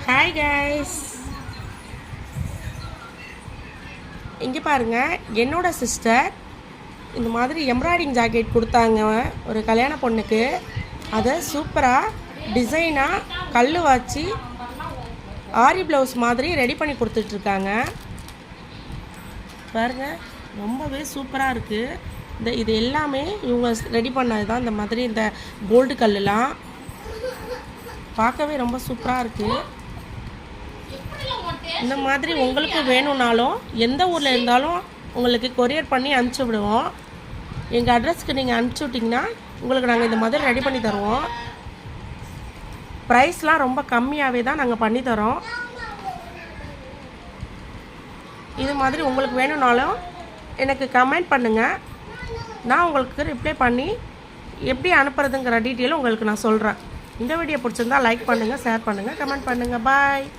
Hi guys, இங்கே பாருங்கள். என்னோட சிஸ்டர் இந்த மாதிரி எம்ப்ராய்டிங் ஜாக்கெட் கொடுத்தாங்க ஒரு கல்யாண பொண்ணுக்கு. அதை சூப்பராக டிசைனாக கல் வச்சு ஆரி ப்ளவுஸ் மாதிரி ரெடி பண்ணி கொடுத்துட்ருக்காங்க. பாருங்கள், ரொம்பவே சூப்பராக இருக்குது. இது எல்லாமே இவங்க ரெடி பண்ணது தான். இந்த மாதிரி இந்த கோல்டு கல்லுலாம் பார்க்கவே ரொம்ப சூப்பராக இருக்குது. இந்த மாதிரி உங்களுக்கு வேணும்னாலும் எந்த ஊரில் இருந்தாலும் உங்களுக்கு கொரியர் பண்ணி அனுப்பிச்சி விடுவோம். எங்கள் அட்ரஸ்க்கு நீங்கள் அனுப்பிச்சி விட்டிங்கன்னா உங்களுக்கு நாங்கள் இந்த மாதிரி ரெடி பண்ணி தருவோம். ப்ரைஸ்லாம் ரொம்ப கம்மியாகவே தான் நாங்கள் பண்ணித்தரோம். இது மாதிரி உங்களுக்கு வேணும்னாலும் எனக்கு கமெண்ட் பண்ணுங்கள். நான் உங்களுக்கு ரிப்ளை பண்ணி எப்படி அனுப்புறதுங்கிற டீட்டெயிலும் உங்களுக்கு நான் சொல்கிறேன். இந்த வீடியோ பிடிச்சிருந்தா லைக் பண்ணுங்கள், ஷேர் பண்ணுங்கள், கமெண்ட் பண்ணுங்கள். பாய்.